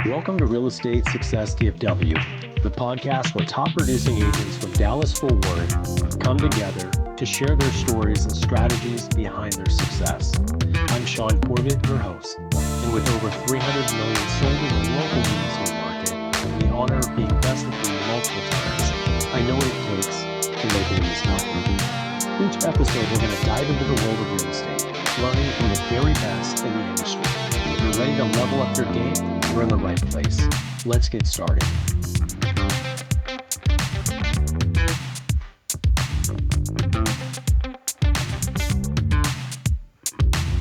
Welcome to Real Estate Success DFW, the podcast where top producing agents from Dallas-Fort Worth come together to share their stories and strategies behind their success. I'm Shaune Corbett, your host, and with over 300 million sold in the local real estate market and the honor of being best of breed multiple times, I know what it takes to make it in this market. Each episode, we're going to dive into the world of real estate, learning from the very best in the industry. If you're ready to level up your game, we're in the right place. Let's get started.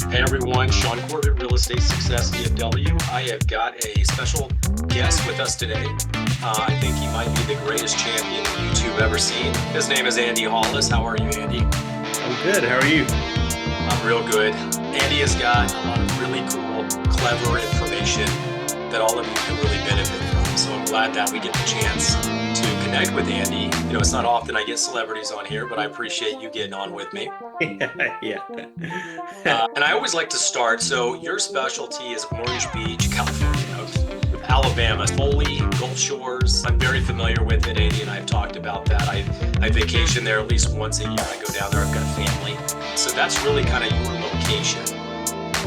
Hey everyone, Shaune Corbett, Real Estate Success DFW. I have got a special guest with us today. I think he might be the greatest champion YouTube ever seen. His name is Andy Hollis. How are you, Andy? I'm good. How are you? I'm real good. Andy has got a lot of really cool, clever information that all of you can really benefit from. So I'm glad that we get the chance to connect with Andy. You know, it's not often I get celebrities on here, but I appreciate you getting on with me. Yeah. And I always like to start. So your specialty is Orange Beach, California, Alabama, Foley, Gulf Shores. I'm very familiar with it. Andy and I have talked about that. I vacation there at least once a year. I go down there. I've got family. So that's really kind of your location.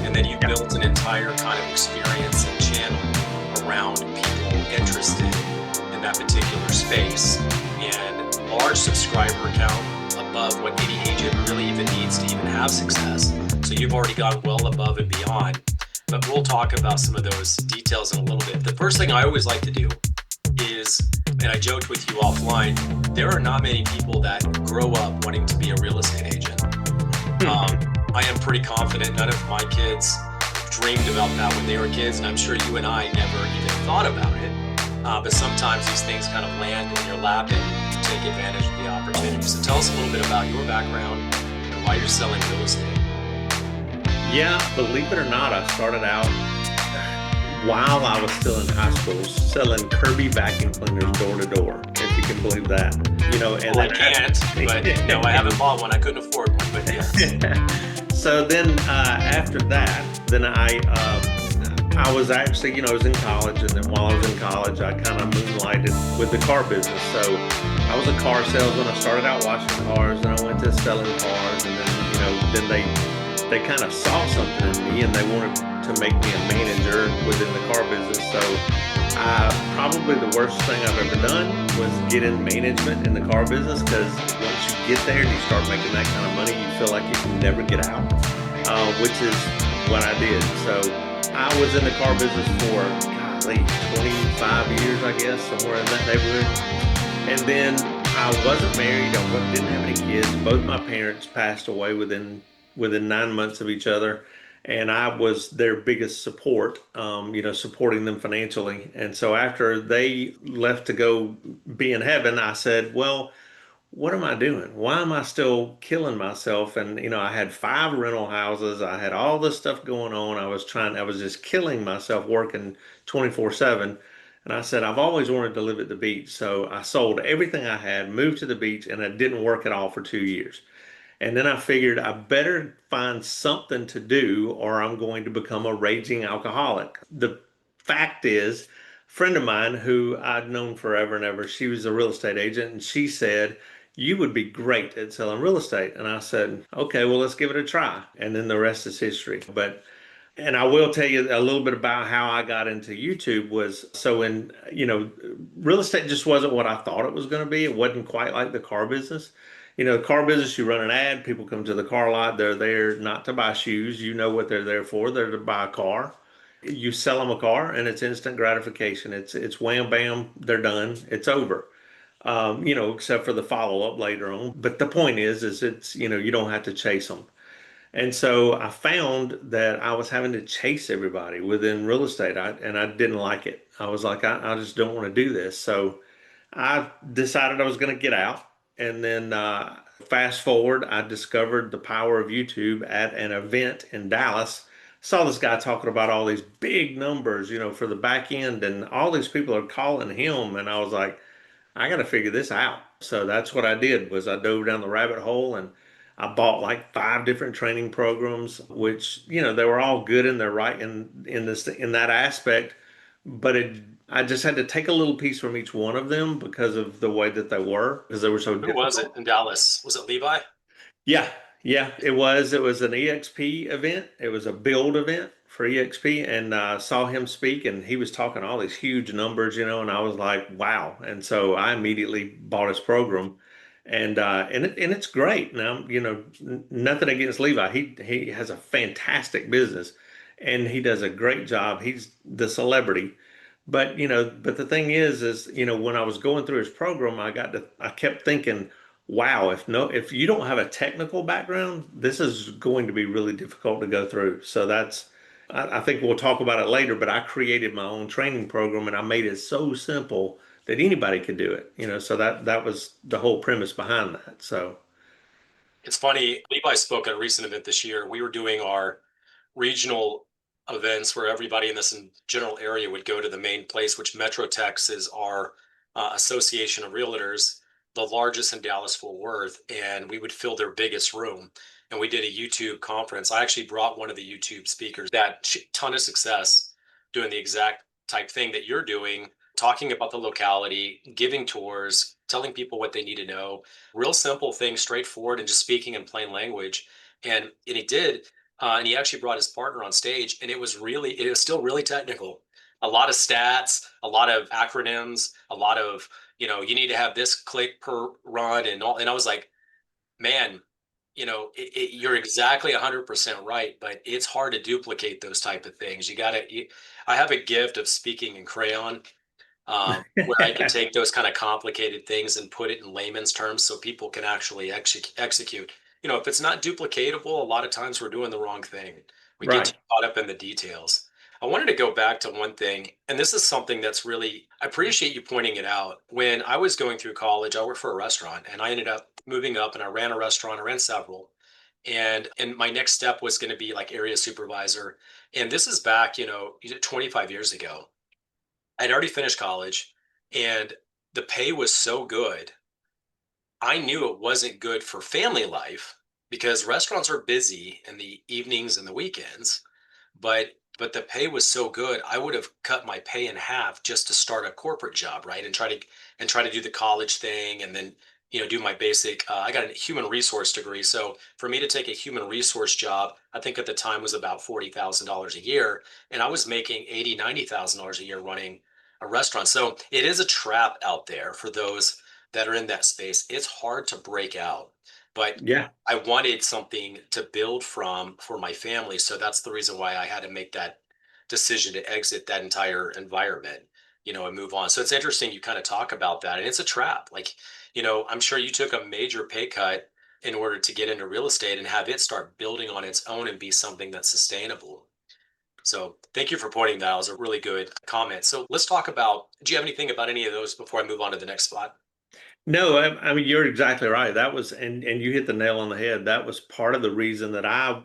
And then you built an entire kind of experience and channel around people interested in that particular space, and large subscriber count above what any agent really even needs to even have success. So you've already gone well above and beyond, but we'll talk about some of those details in a little bit. The first thing I always like to do is, and I joked with you offline, there are not many people that grow up wanting to be a real estate agent. I am pretty confident none of my kids dreamed about that when they were kids, and I'm sure you and I never even thought about it. But sometimes these things kind of land in your lap and you take advantage of the opportunity. So tell us a little bit about your background and why you're selling real estate. Yeah, believe it or not, I started out while I was still in high school selling Kirby vacuum cleaners door to door, if you can believe that. You know, and well, I can't, but no, I haven't bought one. I couldn't afford one, but yes. So then after that, then I was actually, I was in college, and then while I was in college, I kind of moonlighted with the car business. So I was a car salesman. I started out washing cars, and I went to selling cars, and then, then they kind of saw something in me, and they wanted to make me a manager within the car business. So probably the worst thing I've ever done was get in management in the car business, because once you get there and you start making that kind of money, you feel like you can never get out, which is what I did. So I was in the car business for, 25 years, I guess, somewhere in that neighborhood. And then I wasn't married. I didn't have any kids. Both my parents passed away within 9 months of each other. And I was their biggest support, supporting them financially. And so after they left to go be in heaven, I said, well, what am I doing? Why am I still killing myself? And, I had 5 rental houses. I had all this stuff going on. I was just killing myself working 24/7. And I said, I've always wanted to live at the beach. So I sold everything I had, moved to the beach, and it didn't work at all for 2 years. And then I figured I better find something to do, or I'm going to become a raging alcoholic. The fact is, a friend of mine who I'd known forever and ever, she was a real estate agent, and she said, you would be great at selling real estate. And I said, okay, well, let's give it a try. And then the rest is history. And I will tell you a little bit about how I got into YouTube real estate just wasn't what I thought it was going to be. It wasn't quite like the car business. The car business, you run an ad, people come to the car lot, they're there not to buy shoes. You know what they're there for. They're to buy a car. You sell them a car, and it's instant gratification. It's wham, bam, they're done. It's over. Except for the follow-up later on. But the point is it's, you don't have to chase them. And so I found that I was having to chase everybody within real estate, and I didn't like it. I was like, I just don't want to do this. So I decided I was going to get out. And then fast forward, I discovered the power of YouTube at an event in Dallas. Saw this guy talking about all these big numbers, for the back end, and all these people are calling him. And I was like, I got to figure this out. So that's what I did. Was I dove down the rabbit hole, and I bought like 5 different training programs, which, they were all good in their right in that aspect. but I just had to take a little piece from each one of them because of the way that they were, because they were so Who was it difficult. in Dallas? Was it Levi? Yeah, yeah, it was. It was an EXP event. It was a build event for EXP, and saw him speak, and he was talking all these huge numbers, and I was like, wow. And so I immediately bought his program, and it's great. Now, nothing against Levi. He has a fantastic business, and he does a great job. He's the celebrity. But the thing is, when I was going through his program, I kept thinking, wow, if you don't have a technical background, this is going to be really difficult to go through. So I think we'll talk about it later, but I created my own training program and I made it so simple that anybody could do it, so that was the whole premise behind that. So, It's funny. Levi spoke at a recent event this year. We were doing our regional events where everybody in this general area would go to the main place, which MetroTex is our association of realtors, the largest in Dallas Fort Worth, and we would fill their biggest room. And we did a YouTube conference. I actually brought one of the YouTube speakers that ton of success doing the exact type thing that you're doing, talking about the locality, giving tours, telling people what they need to know, real simple things, straightforward, and just speaking in plain language. And he did, and he actually brought his partner on stage, and it was still really technical. A lot of stats, a lot of acronyms, a lot of, you need to have this click per run and all. And I was like, man, you're exactly 100% right, but it's hard to duplicate those type of things. I have a gift of speaking in crayon, where I can take those kind of complicated things and put it in layman's terms so people can actually execute. If it's not duplicatable, a lot of times we're doing the wrong thing. We get too right. caught up in the details. I wanted to go back to one thing, and this is something that's really, I appreciate you pointing it out. When I was going through college, I worked for a restaurant and I ended up moving up and I ran a restaurant, I ran several. And my next step was going to be like area supervisor. And this is back, 25 years ago. I'd already finished college and the pay was so good. I knew it wasn't good for family life because restaurants are busy in the evenings and the weekends. But the pay was so good, I would have cut my pay in half just to start a corporate job, right? And try to do the college thing and then do my basic I got a human resource degree. So for me to take a human resource job, I think at the time was about $40,000 a year. And I was making $90,000 a year running a restaurant. So it is a trap out there for those that are in that space. It's hard to break out, but Yeah. I wanted something to build from for my family. So that's the reason why I had to make that decision to exit that entire environment, and move on. So it's interesting you kind of talk about that. And it's a trap. Like, I'm sure you took a major pay cut in order to get into real estate and have it start building on its own and be something that's sustainable. So thank you for pointing that out. It was a really good comment. So let's talk about, do you have anything about any of those before I move on to the next spot? No, I mean you're exactly right. That was and you hit the nail on the head. That was part of the reason that I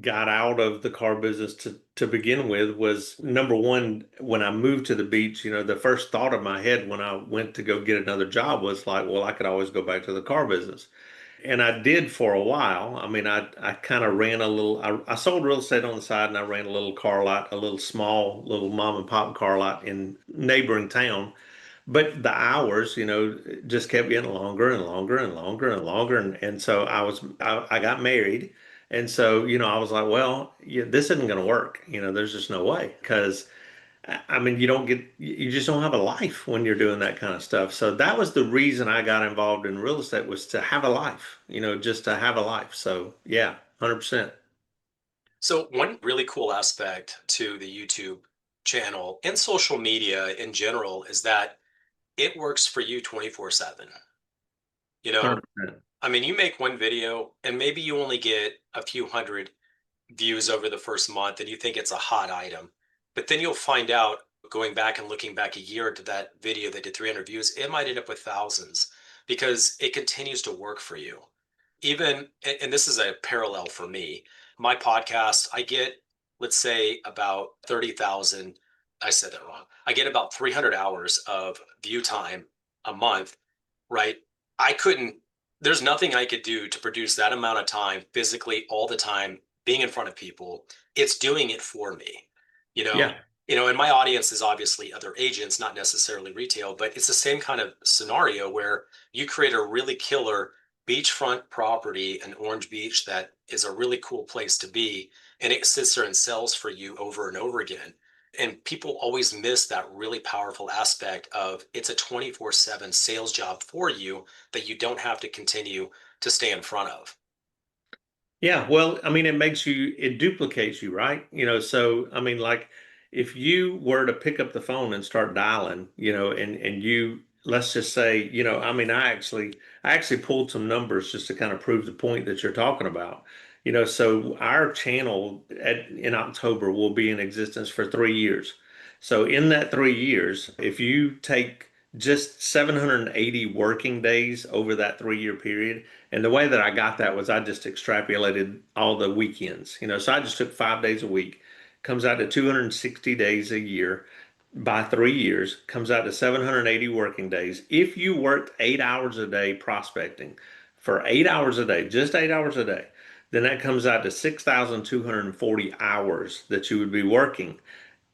got out of the car business to begin with was number one, when I moved to the beach, the first thought of my head when I went to go get another job was like, well, I could always go back to the car business. And I did for a while. I mean, I kind of ran a little, I sold real estate on the side and I ran a little car lot, a little small little mom and pop car lot in neighboring town. But the hours, just kept getting longer and longer and longer and longer. And so I got married. And so, I was like, well, yeah, this isn't going to work. There's just no way. Because, I mean, you just don't have a life when you're doing that kind of stuff. So that was the reason I got involved in real estate was to have a life, just to have a life. So yeah, 100%. So one really cool aspect to the YouTube channel and social media in general is that it works for you 24/7. You know, 100%. I mean, you make one video and maybe you only get a few hundred views over the first month and you think it's a hot item. But then you'll find out going back and looking back a year to that video that did 300 views, it might end up with thousands because it continues to work for you. Even, and this is a parallel for me, my podcast, I get, let's say, about 30,000. I said that wrong. I get about 300 hours of view time a month, right? I couldn't, there's nothing I could do to produce that amount of time physically all the time, being in front of people. It's doing it for me, you know? Yeah. And my audience is obviously other agents, not necessarily retail, but it's the same kind of scenario where you create a really killer beachfront property in Orange Beach that is a really cool place to be, and it sits there and sells for you over and over again. And people always miss that really powerful aspect of it's a 24/7 sales job for you that you don't have to continue to stay in front of. Yeah, well, I mean, it duplicates you, right? So I mean, like if you were to pick up the phone and start dialing, and let's just say, I mean, I actually pulled some numbers just to kind of prove the point that you're talking about. So our channel in October will be in existence for 3 years. So in that 3 years, if you take just 780 working days over that 3 year period, and the way that I got that was I just extrapolated all the weekends, so I just took 5 days a week, comes out to 260 days a year by 3 years, comes out to 780 working days. If you worked 8 hours a day prospecting for 8 hours a day, just 8 hours a day, then that comes out to 6,240 hours that you would be working.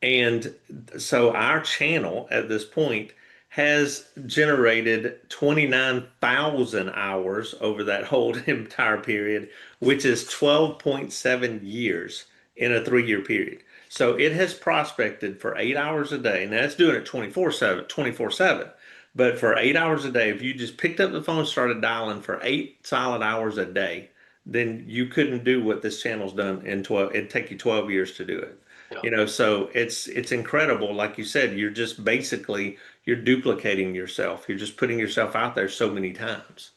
And so our channel at this point has generated 29,000 hours over that whole entire period, which is 12.7 years in a 3 year period. So it has prospected for 8 hours a day. Now it's doing it 24/7, 24/7. But for 8 hours a day, if you just picked up the phone and started dialing for 8 solid hours a day, then you couldn't do what this channel's done in 12. It'd take you 12 years to do it. Yeah. So it's incredible. Like you said, you're duplicating yourself. You're just putting yourself out there so many times.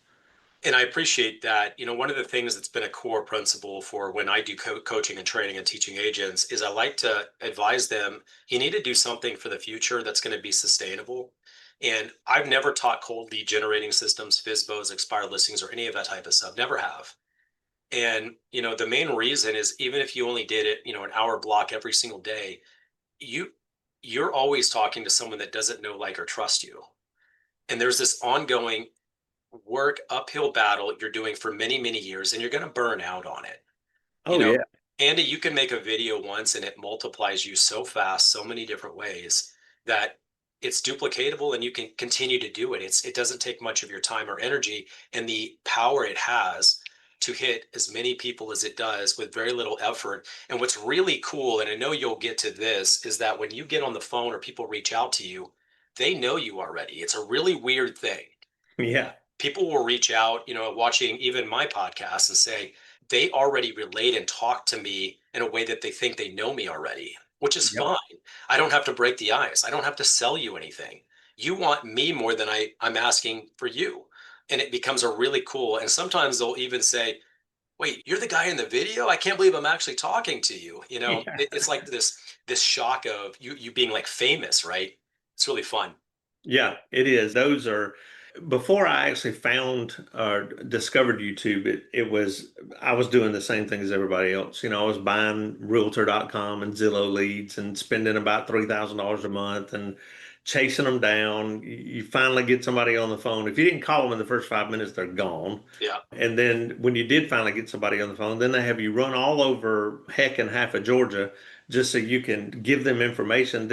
And I appreciate that. One of the things that's been a core principle for when I do coaching and training and teaching agents is I like to advise them, you need to do something for the future that's going to be sustainable. And I've never taught cold lead generating systems, FISBOs, expired listings, or any of that type of stuff. Never have. And, the main reason is even if you only did it, an hour block every single day, you you're always talking to someone that doesn't know, like, or trust you. And there's this ongoing work uphill battle you're doing for many, many years, and you're going to burn out on it. You Oh know, yeah. Andy, you can make a video once and it multiplies you so fast, so many different ways that it's duplicatable and you can continue to do it. It doesn't take much of your time or energy, and the power it has to hit as many people as it does with very little effort. And what's really cool, and I know you'll get to this, is that when you get on the phone or people reach out to you, they know you already. It's a really weird thing. Yeah. People will reach out, watching even my podcast and say they already relate and talk to me in a way that they think they know me already, which is Yep. fine. I don't have to break the ice. I don't have to sell you anything. You want me more than I'm asking for you. And it becomes a really cool. And sometimes they'll even say, wait, you're the guy in the video? I can't believe I'm actually talking to you. Yeah. It's like this shock of you being like famous, right? It's really fun. Yeah, it is. Those are before I actually found or discovered YouTube, I was doing the same thing as everybody else. I was buying realtor.com and Zillow leads and spending about $3,000 a month and chasing them down. You finally get somebody on the phone. If you didn't call them in the first 5 minutes, they're gone. Yeah. And then when you did finally get somebody on the phone, then they have you run all over heck and half of Georgia just so you can give them information.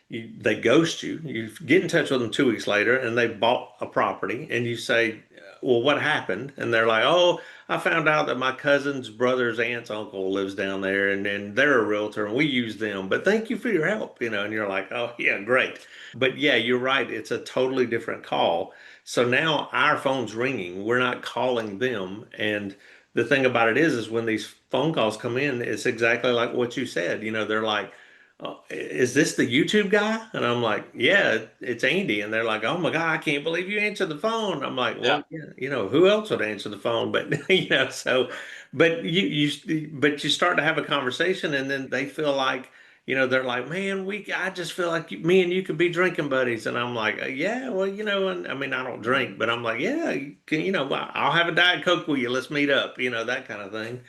They ghost you. You get in touch with them 2 weeks later, and they bought a property, and you say, "Well, what happened?" And they're like, "Oh, I found out that my cousin's brother's aunt's uncle lives down there, and they're a realtor, and we use them. But thank you for your help, And you're like, "Oh, yeah, great." But yeah, you're right. It's a totally different call. So now our phone's ringing. We're not calling them, and the thing about it is when these phone calls come in, it's exactly like what you said. They're like, "Oh, is this the YouTube guy?" And I'm like, "Yeah, it's Andy." And they're like, "Oh my God, I can't believe you answered the phone." I'm like, Yeah. "Well, yeah, who else would answer the phone?" But so, but but you start to have a conversation, and then they feel like, they're like, "Man, I just feel like me and you could be drinking buddies." And I'm like, "Yeah, well, and I mean, I don't drink, but I'm like, yeah, I'll have a Diet Coke with you. Let's meet up, that kind of thing."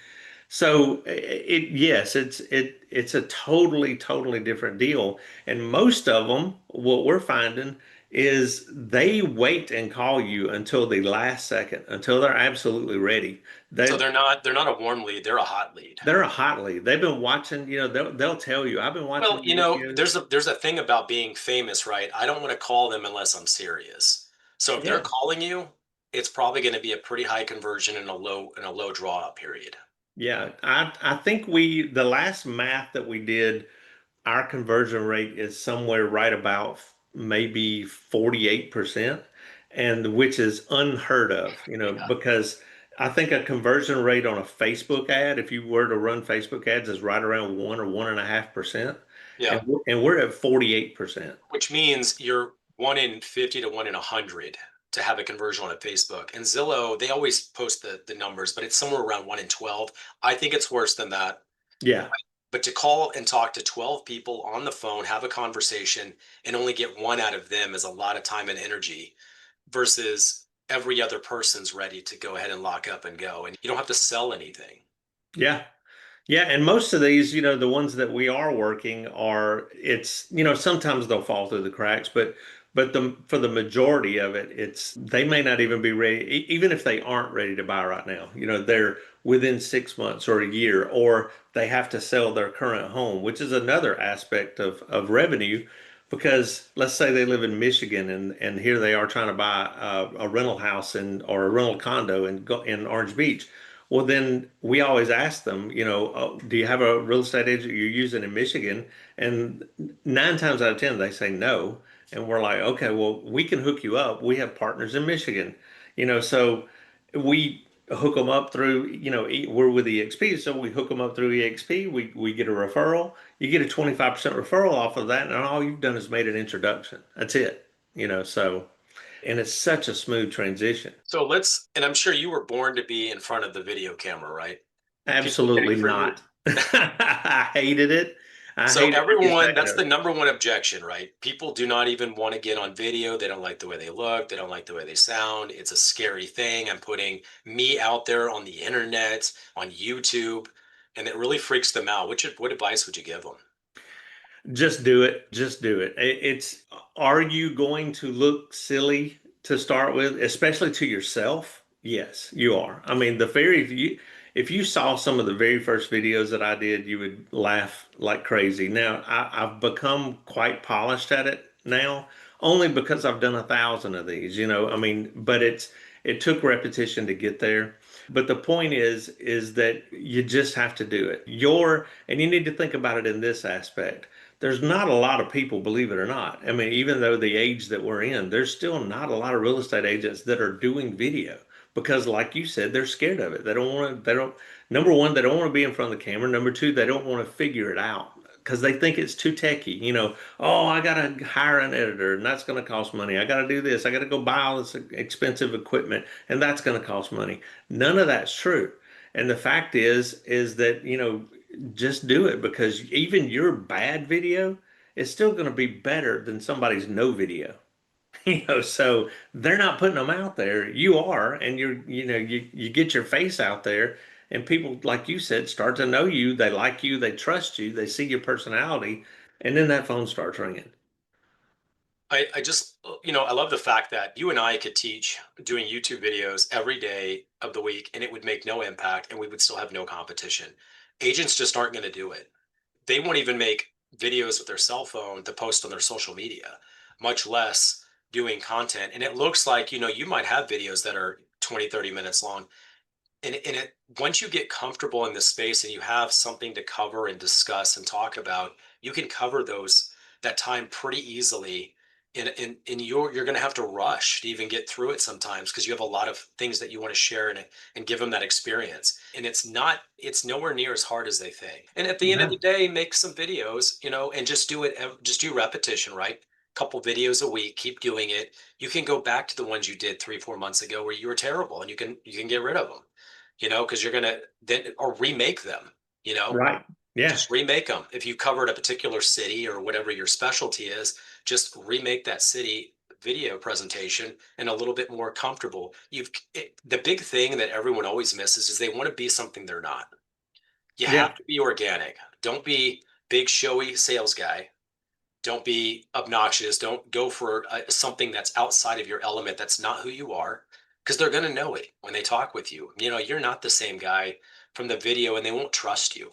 So yes, it's a totally different deal. And most of them, what we're finding is they wait and call you until the last second, until they're absolutely ready. So They they're not a warm lead, they're a hot lead. they're a hot lead. They've been watching, they'll tell you, I've been Well, watching your videos. there's a thing about being famous, right? I don't want to call them unless I'm serious. So if they're Yeah. calling you, it's probably going to be a pretty high conversion in a low draw out period. Yeah. I think the last math that we did, our conversion rate is somewhere right about maybe 48%, and which is unheard of, Yeah. because I think a conversion rate on a Facebook ad, if you were to run Facebook ads, is right around 1 or 1.5%. Yeah. And we're at 48%. Which means you're 1 in 50 to 1 in 100 to have a conversion on a Facebook. And Zillow, they always post the numbers, but it's somewhere around 1 in 12. I think it's worse than that. Yeah. But to call and talk to 12 people on the phone, have a conversation, and only get one out of them is a lot of time and energy versus every other person's ready to go ahead and lock up and go. And you don't have to sell anything. Yeah. Yeah, and most of these, the ones that we are working are sometimes they'll fall through the cracks, but for the majority of it, it's they may not even be ready, even if they aren't ready to buy right now. They're within 6 months or a year, or they have to sell their current home, which is another aspect of revenue. Because let's say they live in Michigan and here they are trying to buy a rental house or a rental condo in Orange Beach. Well, then we always ask them, do you have a real estate agent you're using in Michigan? And 9 times out of 10, they say no. And we're like, okay, well, we can hook you up. We have partners in Michigan, so we hook them up through, we're with EXP. So we hook them up through EXP. We get a referral. You get a 25% referral off of that. And all you've done is made an introduction. That's it, and it's such a smooth transition. So and I'm sure you were born to be in front of the video camera, right? People pay Absolutely for you. not. I hated it. I So hated every everyone, second that's of the it. number one objection, right? People do not even want to get on video. They don't like the way they look. They don't like the way they sound. It's a scary thing. I'm putting me out there on the internet, on YouTube, and it really freaks them out. What advice would you give them? Just do it. Just do it. Are you going to look silly to start with, especially to yourself? Yes, you are. I mean, if you saw some of the very first videos that I did, you would laugh like crazy. Now, I've become quite polished at it now, only because I've done 1,000 of these, I mean, but it took repetition to get there. But the point is that you just have to do it. And you need to think about it in this aspect. There's not a lot of people, believe it or not. I mean, even though the age that we're in, there's still not a lot of real estate agents that are doing video because, like you said, they're scared of it. Number one, they don't want to be in front of the camera. Number two, they don't want to figure it out because they think it's too techy. Oh, I got to hire an editor and that's going to cost money. I got to do this. I got to go buy all this expensive equipment and that's going to cost money. None of that's true. And the fact is that, just do it because even your bad video is still going to be better than somebody's no video. So they're not putting them out there. You are, and you get your face out there, and people, like you said, start to know you. They like you, they trust you, they see your personality, and then that phone starts ringing. I just, I love the fact that you and I could teach doing YouTube videos every day of the week and it would make no impact and we would still have no competition. Agents just aren't going to do it. They won't even make videos with their cell phone to post on their social media, much less doing content. And it looks like, you might have videos that are 20, 30 minutes long. And once you get comfortable in this space and you have something to cover and discuss and talk about, you can cover that time pretty easily. And you're going to have to rush to even get through it sometimes because you have a lot of things that you want to share and give them that experience. And it's nowhere near as hard as they think. And at the end of the No. day, make some videos, and just do it, just do repetition, right? Couple videos a week, keep doing it. You can go back to the ones you did 3, 4 months ago where you were terrible and you can get rid of them, because you're gonna then or remake them, Right. Yeah. just remake them. If you covered a particular city or whatever your specialty is, just remake that city video presentation and a little bit more comfortable. The big thing that everyone always misses is they want to be something they're not. You Yeah. have to be organic. Don't be big showy sales guy. Don't be obnoxious. Don't go for something that's outside of your element. That's not who you are, because they're going to know it when they talk with you. You're not the same guy from the video, and they won't trust you.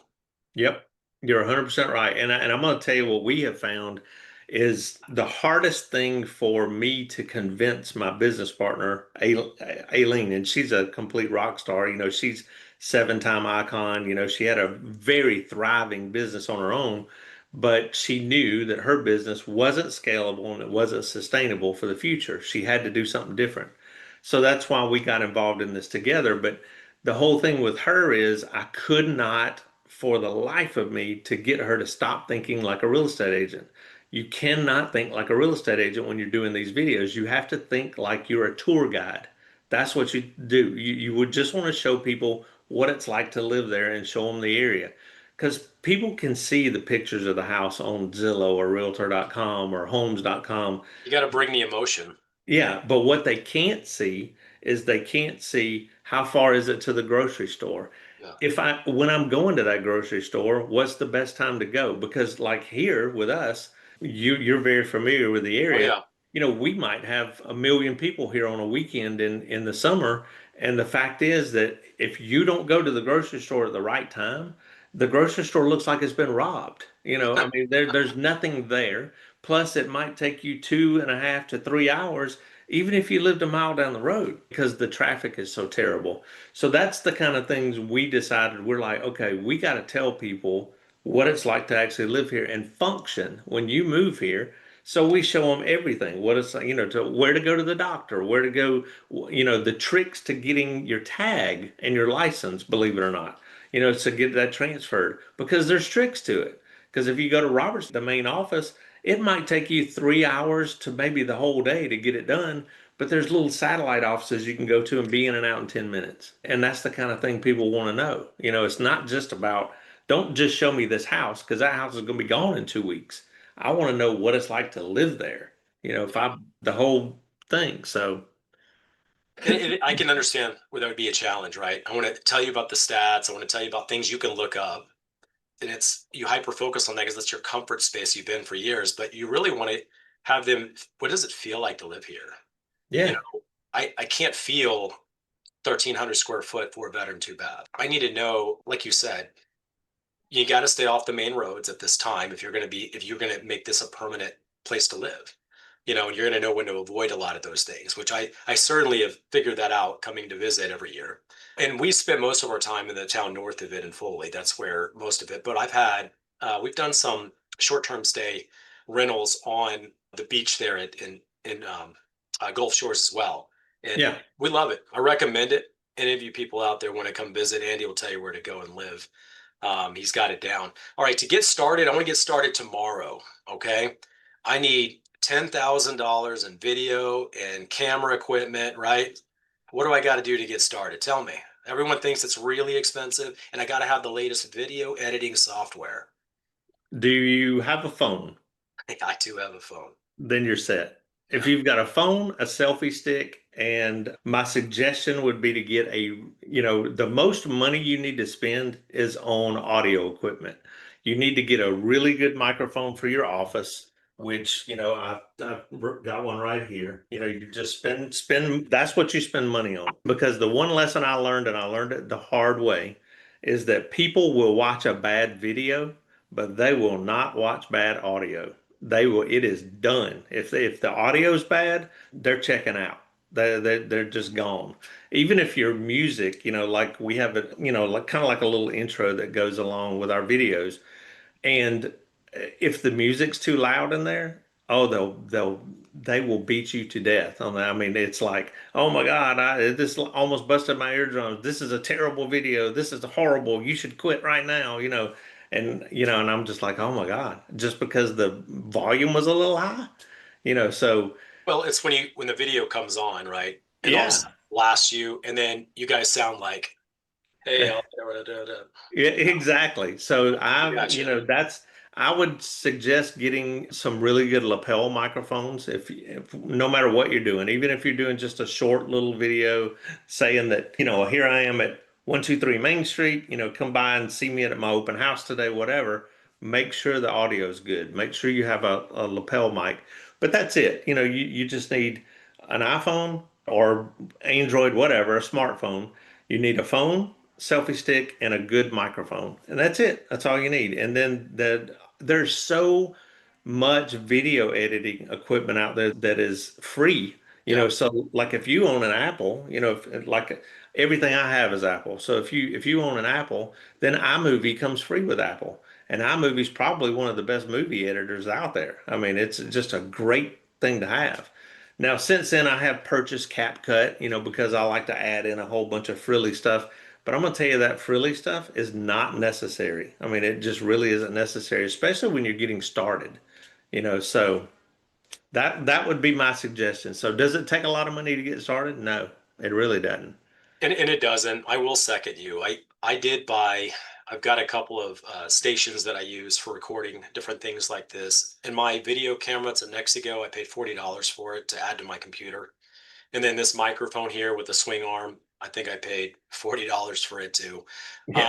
Yep, you're 100% right. And I'm going to tell you what we have found is the hardest thing for me to convince my business partner, Aileen, and she's a complete rock star. She's seven-time icon. She had a very thriving business on her own, but she knew that her business wasn't scalable and it wasn't sustainable for the future. She had to do something different. So that's why we got involved in this together. But the whole thing with her is I could not for the life of me to get her to stop thinking like a real estate agent. You cannot think like a real estate agent when you're doing these videos. You have to think like you're a tour guide. That's what you do. You would just want to show people what it's like to live there and show them the area. Because people can see the pictures of the house on Zillow or Realtor.com or Homes.com. You got to bring the emotion. Yeah, but what they can't see is they can't see how far is it to the grocery store. Yeah. When I'm going to that grocery store, what's the best time to go? Because like here with us, you're very familiar with the Oh area. yeah. We might have 1 million people here on a weekend in the summer. And the fact is that if you don't go to the grocery store at the right time, the grocery store looks like it's been robbed. I mean, there's nothing there. Plus, it might take you 2.5 to 3 hours, even if you lived a mile down the road, because the traffic is so terrible. So that's the kind of things we decided. We're like, okay, we got to tell people what it's like to actually live here and function when you move here. So we show them everything, what it's like, to where to go to the doctor, where to go, the tricks to getting your tag and your license, believe it or not, to get that transferred because there's tricks to it. Because if you go to Robert's, the main office, it might take you 3 hours to maybe the whole day to get it done. But there's little satellite offices you can go to and be in and out in 10 minutes. And that's the kind of thing people want to know. It's not just about, don't just show me this house because that house is going to be gone in 2 weeks. I want to know what it's like to live there. If Yeah. the whole thing. So, I can understand where that would be a challenge, right? I want to tell you about the stats. I want to tell you about things you can look up. And you hyper focus on that because that's your comfort space you've been for years. But you really want to have them. What does it feel like to live here? You yeah. know, I can't feel 1,300 square foot for a bedroom too bad. I need to know, like you said, you got to stay off the main roads at this time if you're going to make this a permanent place to live. And you're going to know when to avoid a lot of those things, which I certainly have figured that out coming to visit every year. And we spend most of our time in the town north of it in Foley. That's where most of it. But we've done some short-term stay rentals on the beach there in Gulf Shores as well. And Yeah. we love it. I recommend it. Any of you people out there want to come visit, Andy will tell you where to go and live. He's got it down. All right, to get started, I want to get started tomorrow. Okay. I need $10,000 in video and camera equipment, right? What do I got to do to get started? Tell me. Everyone thinks it's really expensive, and I got to have the latest video editing software. Do you have a phone? I do have a phone. Then you're set. If Yeah. you've got a phone, a selfie stick, and my suggestion would be to get the most money you need to spend is on audio equipment. You need to get a really good microphone for your office, which, I've got one right here. You just spend, that's what you spend money on. Because the one lesson I learned, and I learned it the hard way, is that people will watch a bad video, but they will not watch bad audio. It is done. If the audio's bad, they're checking out. They're just gone. Even if your music, like we have it, like kind of like a little intro that goes along with our videos. And if the music's too loud in there, oh, they will beat you to death on that. I mean, it's like, oh my God, this almost busted my eardrums. This is a terrible video. This is horrible. You should quit right now, and I'm just like, oh my God, just because the volume was a little high, so Well, it's when the video comes on, right? And all of a yeah. sudden blasts you, and then you guys sound like, hey, Yeah, exactly. So I got you. I would suggest getting some really good lapel microphones if no matter what you're doing, even if you're doing just a short little video saying that, here I am at 123 Main Street, come by and see me at my open house today, whatever. make sure the audio is good, make sure you have a lapel mic. But that's it. You just need an iPhone or Android, whatever, a smartphone. You need a phone, selfie stick, and a good microphone. And that's it. That's all you need. And then there's so much video editing equipment out there that is free. Yeah. So like if you own an Apple, like everything I have is Apple. So if you own an Apple, then iMovie comes free with Apple. And iMovie's probably one of the best movie editors out there. I mean, it's just a great thing to have. Now, since then, I have purchased CapCut, because I like to add in a whole bunch of frilly stuff. But I'm going to tell you that frilly stuff is not necessary. I mean, it just really isn't necessary, especially when you're getting started. So that would be my suggestion. So does it take a lot of money to get started? No, it really doesn't. And it doesn't. I will second you. I did buy. I've got a couple of stations that I use for recording different things like this. And my video camera, it's a Nexigo. I paid $40 for it to add to my computer. And then this microphone here with the swing arm, I think I paid $40 for it too. Um,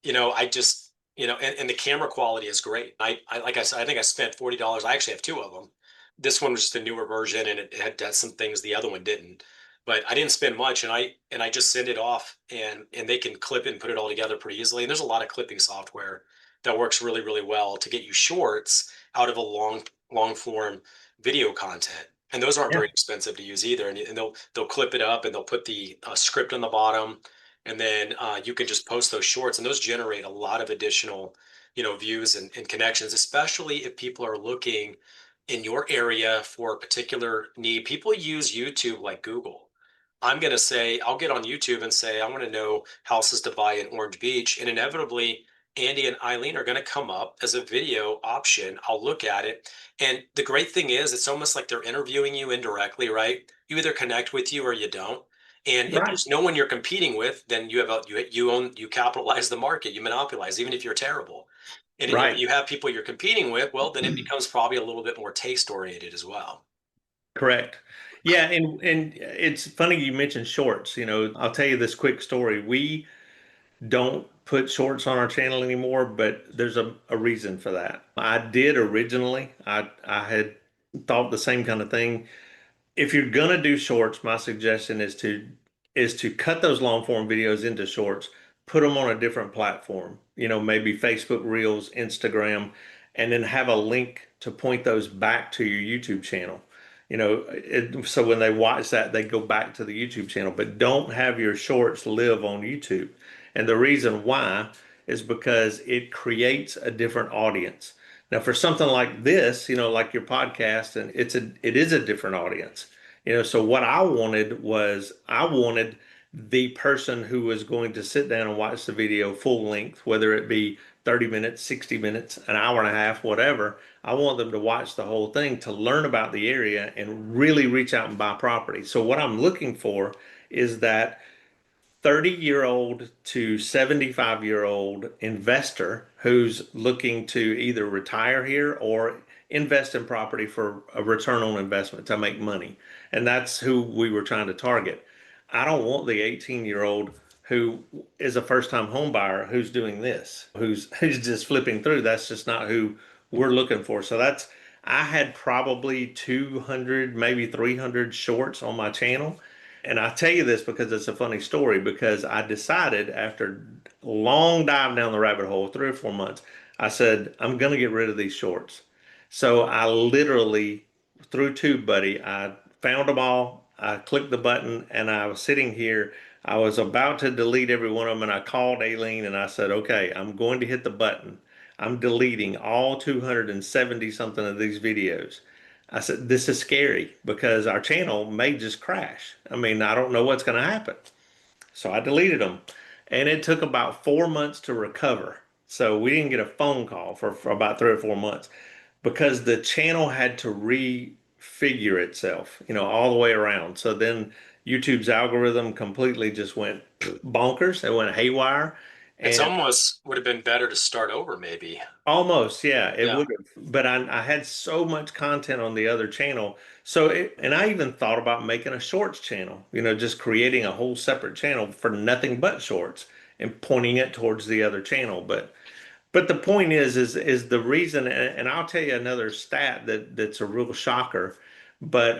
Yeah. I just, and the camera quality is great. Like I said, I think I spent $40. I actually have two of them. This one was just a newer version, and it had done some things the other one didn't. But I didn't spend much, and I just send it off, and they can clip it and put it all together pretty easily. And there's a lot of clipping software that works really, really well to get you shorts out of a long form video content. And those aren't Yeah. very expensive to use either. And they'll clip it up and they'll put the script on the bottom, and then you can just post those shorts, and those generate a lot of additional, views and connections, especially if people are looking in your area for a particular need. People use YouTube like Google. I'm going to say, I'll get on YouTube and say, I want to know houses to buy in Orange Beach. And inevitably, Andy and Eileen are going to come up as a video option. I'll look at it. And the great thing is, it's almost like they're interviewing you indirectly, right? You either connect with you or you don't. And if Right. there's no one you're competing with, then you capitalize the market, you monopolize, even if you're terrible. And if Right. you have people you're competing with, well, then it becomes probably a little bit more taste oriented as well. Correct. Yeah, and it's funny you mentioned shorts. I'll tell you this quick story. We don't put shorts on our channel anymore, but there's a reason for that. I did originally. I had thought the same kind of thing. If you're gonna do shorts, my suggestion is to cut those long form videos into shorts, put them on a different platform, maybe Facebook Reels, Instagram, and then have a link to point those back to your YouTube channel. So when they watch that, they go back to the YouTube channel, but don't have your shorts live on YouTube. And the reason why is because it creates a different audience. Now, for something like this, like your podcast, and it is a different audience. So what I wanted the person who was going to sit down and watch the video full length, whether it be 30 minutes, 60 minutes, an hour and a half, whatever. I want them to watch the whole thing to learn about the area and really reach out and buy property. So what I'm looking for is that 30-year-old to 75-year-old investor who's looking to either retire here or invest in property for a return on investment to make money. And that's who we were trying to target. I don't want the 18-year-old who is a first-time home buyer who's doing this, who's just flipping through. That's just not who we're looking for. So I had probably 200, maybe 300 shorts on my channel. And I tell you this because it's a funny story, because I decided after a long dive down the rabbit hole, 3 or 4 months, I said, I'm going to get rid of these shorts. So I literally, through TubeBuddy, I found them all. I clicked the button and I was sitting here. I was about to delete every one of them, and I called Aileen and I said, okay, I'm going to hit the button. I'm deleting all 270 something of these videos. I said, this is scary because our channel may just crash. I mean, I don't know what's going to happen. So I deleted them. And it took about 4 months to recover. So we didn't get a phone call for about 3 or 4 months because the channel had to refigure itself, all the way around. So then YouTube's algorithm completely just went bonkers. It went haywire. It's And almost would have been better to start over, maybe. almost, yeah, it Yeah. would have. But I had so much content on the other channel. And I even thought about making a shorts channel, just creating a whole separate channel for nothing but shorts and pointing it towards the other channel. But But the point is the reason, and I'll tell you another stat that's a real shocker, but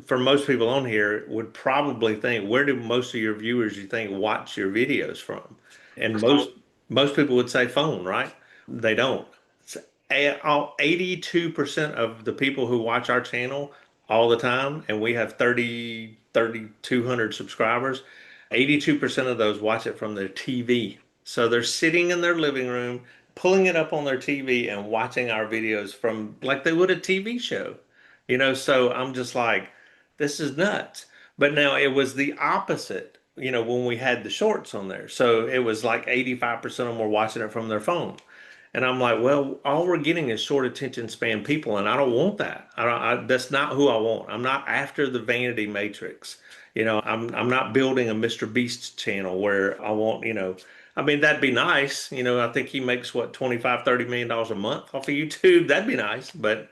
for most people on here would probably think, where do most of your viewers you think watch your videos from? And Your most phone? most people would say phone, right? They don't. 82% of the people who watch our channel all the time, and we have 3,200 subscribers, 82% of those watch it from their TV. So they're sitting in their living room, pulling it up on their TV and watching our videos from like they would a TV show. So I'm just like, this is nuts. But now it was the opposite, when we had the shorts on there. So it was like 85% of them were watching it from their phone. And I'm like, well, all we're getting is short attention span people, and I don't want that. That's not who I want. I'm not after the vanity matrix. I'm not building a Mr. Beast channel where I want, I mean, that'd be nice. I think he makes what, 25, $30 million a month off of YouTube. That'd be nice, but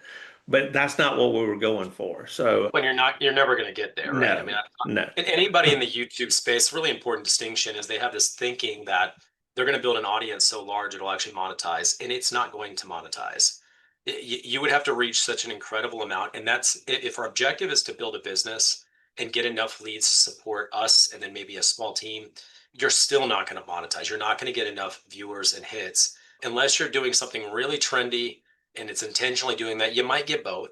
that's not what we were going for. So When you're never going to get there, right? I no, mean, no. and anybody in the YouTube space, really important distinction is they have this thinking that they're going to build an audience so large it'll actually monetize, and it's not going to monetize. You would have to reach such an incredible amount, and that's if our objective is to build a business and get enough leads to support us, and then maybe a small team, you're still not going to monetize. You're not going to get enough viewers and hits unless you're doing something really trendy and it's intentionally doing that. You might get both,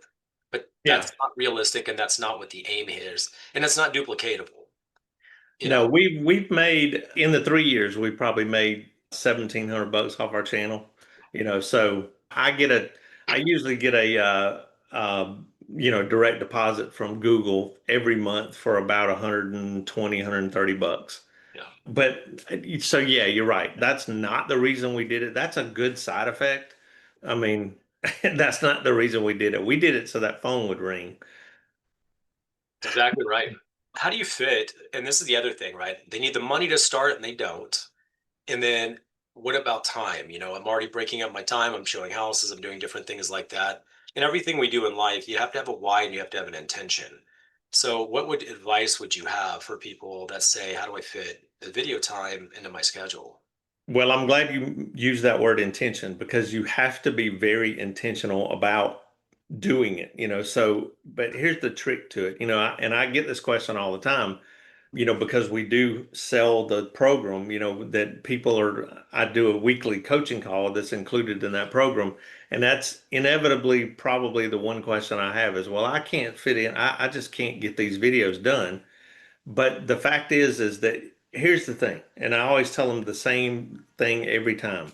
but Yeah. that's not realistic and that's not what the aim is. And it's not duplicatable, you No, know. we've made in the 3 years we've probably made $1,700 off our channel. So I usually get a direct deposit from Google every month for about 120, $130. Yeah. But so yeah, you're right. That's not the reason we did it. That's a good side effect. I mean, that's not the reason we did it. We did it so that phone would ring. Exactly right. How do you fit? And this is the other thing, right? They need the money to start and they don't. And then what about time? I'm already breaking up my time. I'm showing houses. I'm doing different things like that. And everything we do in life, you have to have a why and you have to have an intention. So what would advice would you have for people that say, how do I fit the video time into my schedule? Well, I'm glad you used that word intention because you have to be very intentional about doing it, but here's the trick to it, and I get this question all the time, because we do sell the program, that I do a weekly coaching call that's included in that program. And that's inevitably probably the one question I have is, well, I can't fit in. I just can't get these videos done. But the fact is that here's the thing, and I always tell them the same thing every time.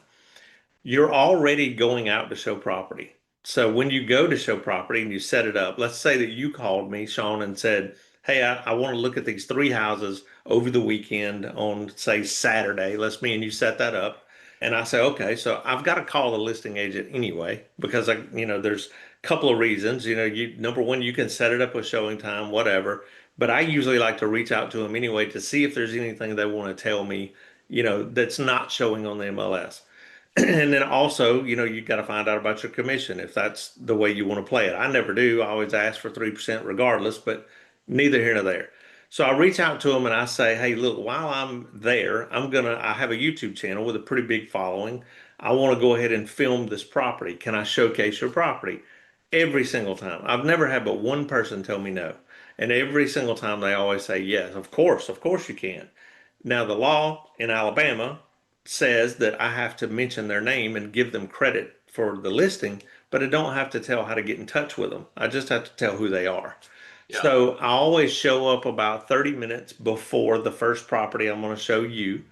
You're already going out to show property. So when you go to show property and you set it up, let's say that you called me, Shaune, and said, hey, I want to look at these three houses over the weekend on, say, Saturday. Let's me and you set that up. And I say, okay, so I've got to call the listing agent anyway, because there's a couple of reasons. Number one, you can set it up with showing time, whatever. But I usually like to reach out to them anyway to see if there's anything they want to tell me, that's not showing on the MLS. And then also, you got to find out about your commission if that's the way you want to play it. I never do. I always ask for 3% regardless, but neither here nor there. So I reach out to them and I say, hey, look, while I'm there, I have a YouTube channel with a pretty big following. I want to go ahead and film this property. Can I showcase your property? Every single time. I've never had but one person tell me no. And every single time they always say, yes, of course you can. Now, the law in Alabama says that I have to mention their name and give them credit for the listing, but I don't have to tell how to get in touch with them. I just have to tell who they are. Yeah. So I always show up about 30 minutes before the first property I'm going to show you.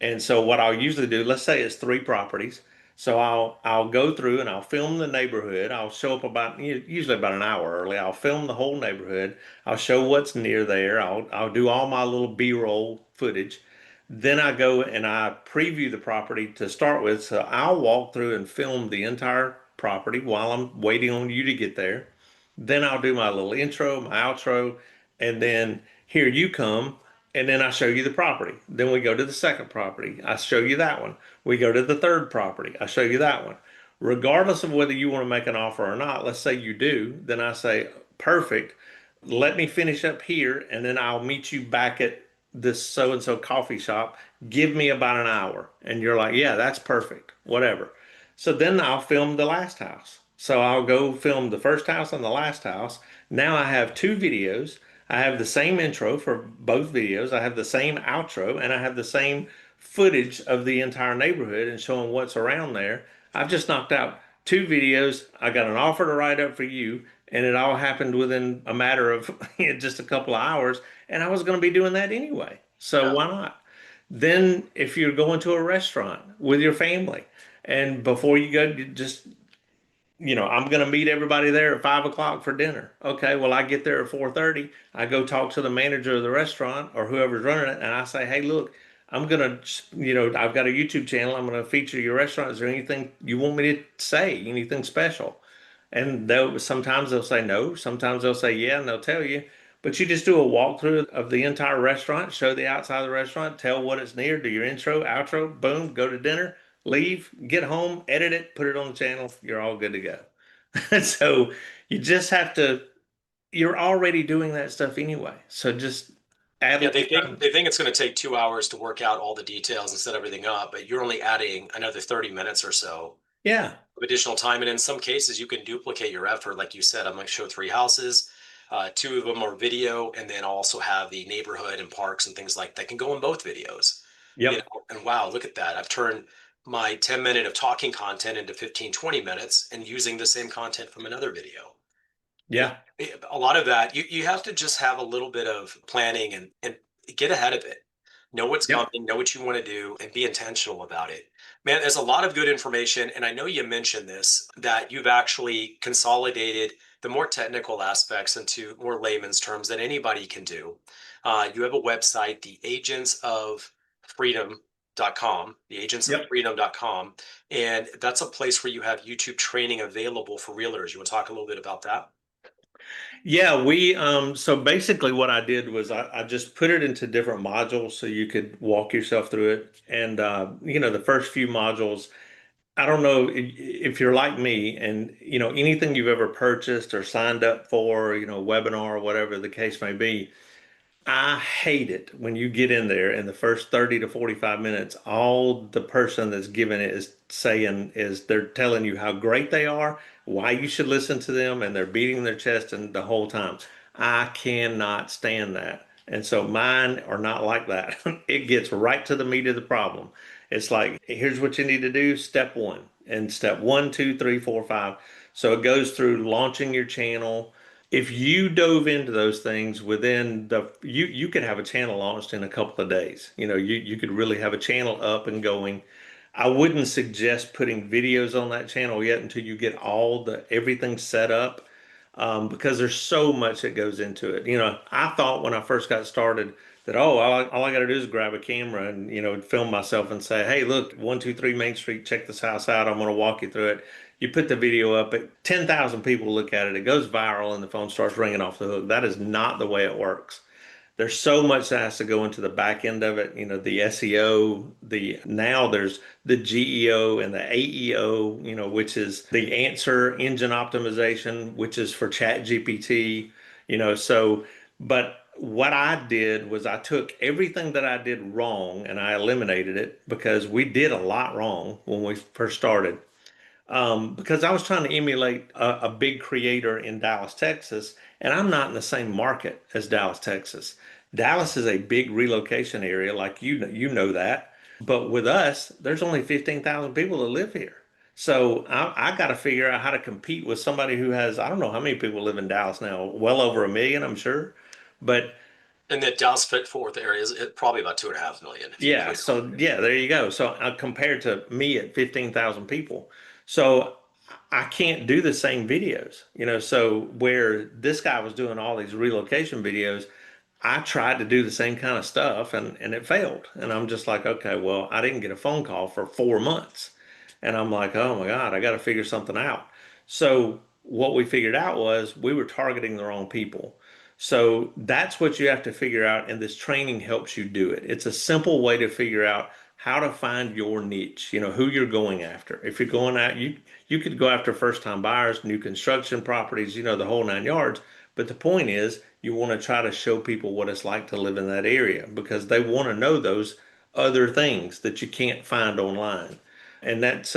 And so what I'll usually do, let's say it's three properties. So I'll go through and I'll film the neighborhood. I'll show up about usually about an hour early. I'll film the whole neighborhood. I'll show what's near there. I'll do all my little B-roll footage. Then I go and I preview the property to start with. So I'll walk through and film the entire property while I'm waiting on you to get there. Then I'll do my little intro, my outro, and then here you come. And then I show you the property. Then we go to the second property. I show you that one. We go to the third property. I show you that one. Regardless of whether you want to make an offer or not, let's say you do, then I say, perfect. Let me finish up here and then I'll meet you back at this so and so coffee shop. Give me about an hour. And you're like, yeah, that's perfect. Whatever. So then I'll film the last house. So I'll go film the first house and the last house. Now I have two videos. I have the same intro for both videos. I have the same outro and I have the same footage of the entire neighborhood and showing what's around there. I've just knocked out two videos. I got an offer to write up for you, and it all happened within a matter of just a couple of hours. And I was going to be doing that anyway. So Yeah. why not? Then, if you're going to a restaurant with your family, and before you go, you just I'm going to meet everybody there at 5 o'clock for dinner. Okay, well, I get there at 4:30. I go talk to the manager of the restaurant or whoever's running it, and I say, hey, look, I'm going to, I've got a YouTube channel. I'm going to feature your restaurant. Is there anything you want me to say? Anything special? And sometimes they'll say no, sometimes they'll say yeah, and they'll tell you. But you just do a walkthrough of the entire restaurant, show the outside of the restaurant, tell what it's near, do your intro, outro, boom, go to dinner, leave, get home, edit it, put it on the channel. You're all good to go. So you just have to, you're already doing that stuff anyway. So just add a Yeah, little time. they think it's going to take 2 hours to work out all the details and set everything up, but you're only adding another 30 minutes or so Yeah. of additional time. And in some cases, you can duplicate your effort. Like you said, I'm going to show three houses. Two of them are video, and then I'll also have the neighborhood and parks and things like that can go in both videos. You Yep. know, and wow, look at that. I've turned my 10 minute of talking content into 15, 20 minutes and using the same content from another video. You know, Yeah. a lot of that, you have to just have a little bit of planning and get ahead of it. Know what's Yep. coming, know what you want to do, and be intentional about it. Man, there's a lot of good information. And I know you mentioned this, that you've actually consolidated the more technical aspects into more layman's terms that anybody can do. You have a website, Yep. theagentsofreedom.com, and that's a place where you have YouTube training available for realtors. You want to talk a little bit about that? Yeah, so basically what I did was I just put it into different modules so you could walk yourself through it. And the first few modules, I don't know if you're like me and anything you've ever purchased or signed up for, webinar or whatever the case may be, I hate it when you get in there in the first 30 to 45 minutes, all the person that's giving it is saying is they're telling you how great they are, why you should listen to them, and they're beating their chest and the whole time. I cannot stand that. And so mine are not like that. It gets right to the meat of the problem. It's like, here's what you need to do, step one, and step one, two, three, four, five. So it goes through launching your channel. If you dove into those things within you could have a channel launched in a couple of days. You could really have a channel up and going. I wouldn't suggest putting videos on that channel yet until you get all the everything set up, because there's so much that goes into it. I thought when I first got started that, oh, all I got to do is grab a camera and film myself and say, hey, look, 123 Main Street, check this house out. I'm going to walk you through it. You put the video up, 10,000 people look at it, it goes viral, and the phone starts ringing off the hook. That is not the way it works. There's so much that has to go into the back end of it. The SEO, now there's the GEO and the AEO, which is the answer engine optimization, which is for Chat GPT, but what I did was I took everything that I did wrong and I eliminated it because we did a lot wrong when we first started, because I was trying to emulate a big creator in Dallas, Texas, and I'm not in the same market as Dallas, Texas. Dallas is a big relocation area, like you know that. But with us, there's only 15,000 people that live here. So I got to figure out how to compete with somebody who has, I don't know how many people live in Dallas now, well over a million, I'm sure. But And the Dallas Fort Worth area is probably about 2.5 million if you yeah, include so yeah, there you go. So compared to me at 15,000 people. So I can't do the same videos, so where this guy was doing all these relocation videos, I tried to do the same kind of stuff and it failed. And I'm just like, okay, well, I didn't get a phone call for 4 months. And I'm like, oh my God, I got to figure something out. So what we figured out was we were targeting the wrong people. So that's what you have to figure out, and this training helps you do it. It's a simple way to figure out how to find your niche, who you're going after. If you're going out, you could go after first time buyers, new construction properties, the whole nine yards. But the point is, you want to try to show people what it's like to live in that area because they want to know those other things that you can't find online. And that's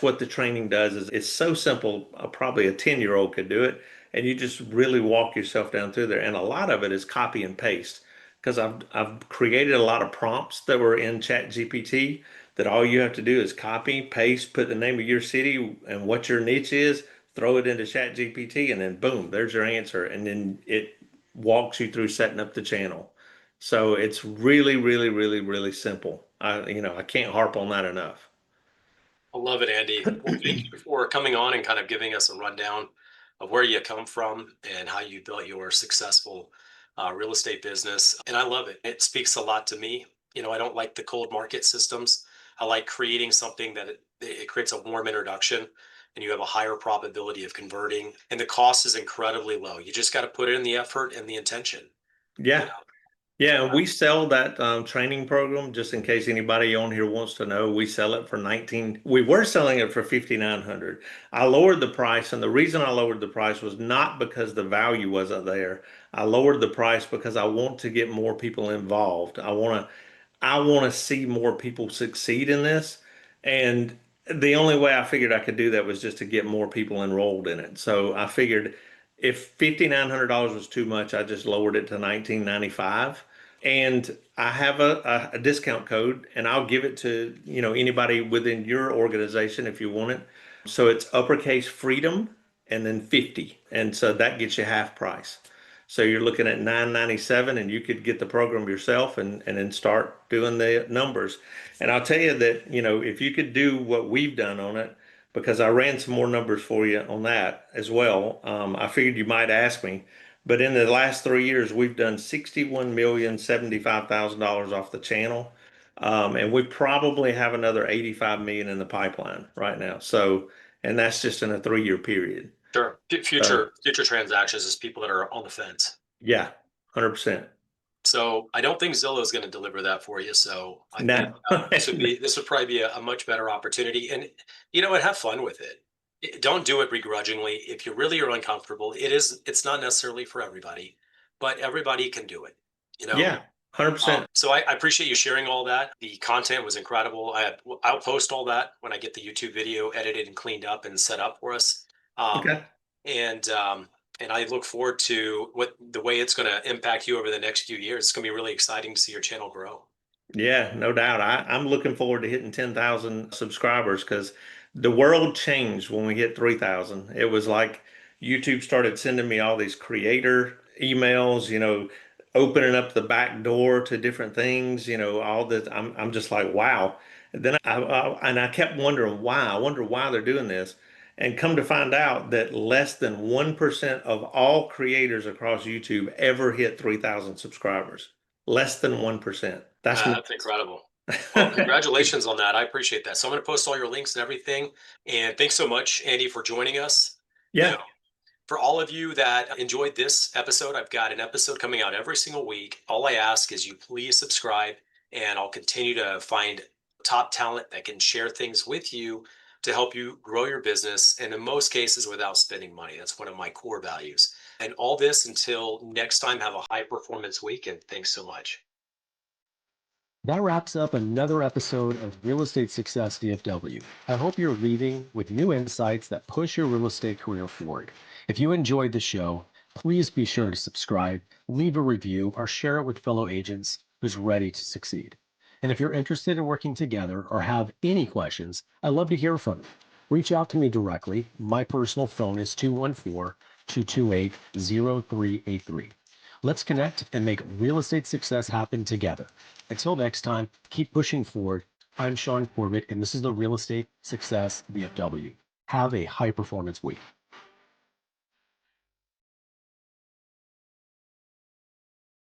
what the training does is it's so simple, probably a 10-year-old could do it. And you just really walk yourself down through there. And a lot of it is copy and paste because I've created a lot of prompts that were in Chat GPT that all you have to do is copy, paste, put the name of your city and what your niche is, throw it into Chat GPT, and then boom, there's your answer. And then it walks you through setting up the channel. So it's really, really, really, really simple. I can't harp on that enough. I love it, Andy. Well, thank you for coming on and kind of giving us a rundown of where you come from and how you built your successful real estate business. And I love it. It speaks a lot to me. I don't like the cold market systems. I like creating something that it creates a warm introduction and you have a higher probability of converting. And the cost is incredibly low. You just got to put in the effort and the intention. You Yeah. know, Yeah, and we sell that training program just in case anybody on here wants to know. We sell it for 19. We were selling it for 5,900. I lowered the price, and the reason I lowered the price was not because the value wasn't there. I lowered the price because I want to get more people involved. I want to see more people succeed in this. And the only way I figured I could do that was just to get more people enrolled in it. So I figured if $5,900 was too much, I just lowered it to 1995. And I have a discount code, and I'll give it to anybody within your organization if you want it. So it's uppercase freedom and then 50, and so that gets you half price. So you're looking at 997, and you could get the program yourself and then start doing the numbers. And I'll tell you that, if you could do what we've done on it, because I ran some more numbers for you on that as well. I figured you might ask me, but in the last 3 years, we've done $61,075,000 off the channel. And we probably have another 85 million in the pipeline right now. So, and that's just in a 3-year period. sure. So Future transactions is people that are on the fence. yeah, 100%. So I don't think Zillow is going to deliver that for you. So I think No. this would probably be a much better opportunity. And and have fun with it. Don't do it begrudgingly. If you really are uncomfortable, it's not necessarily for everybody, but everybody can do it. You know. Yeah, 100%. So I appreciate you sharing all that. The content was incredible. I'll post all that when I get the YouTube video edited and cleaned up and set up for us. Um, Okay. and um, and I look forward to what the way it's going to impact you over the next few years. It's going to be really exciting to see your channel grow. Yeah, no doubt. I'm looking forward to hitting 10,000 subscribers because the world changed when we hit 3,000. It was like YouTube started sending me all these creator emails, opening up the back door to different things, all this. I'm just like, wow. And then I kept wondering why. I wonder why they're doing this. And come to find out that less than 1% of all creators across YouTube ever hit 3,000 subscribers. Less than 1%. That's That's incredible. Well, congratulations on that. I appreciate that. So I'm going to post all your links and everything. And thanks so much, Andy, for joining us. You yeah. know, for all of you that enjoyed this episode, I've got an episode coming out every single week. All I ask is you please subscribe, and I'll continue to find top talent that can share things with you to help you grow your business. And in most cases, without spending money. That's one of my core values. And all this until next time, have a high performance week. And thanks so much. That wraps up another episode of Real Estate Success DFW. I hope you're leaving with new insights that push your real estate career forward. If you enjoyed the show, please be sure to subscribe, leave a review, or share it with fellow agents who's ready to succeed. And if you're interested in working together or have any questions, I'd love to hear from you. Reach out to me directly. My personal phone is 214-228-0383. Let's connect and make real estate success happen together. Until next time, keep pushing forward. I'm Shaune Corbett, and this is the Real Estate Success VFW. Have a high performance week.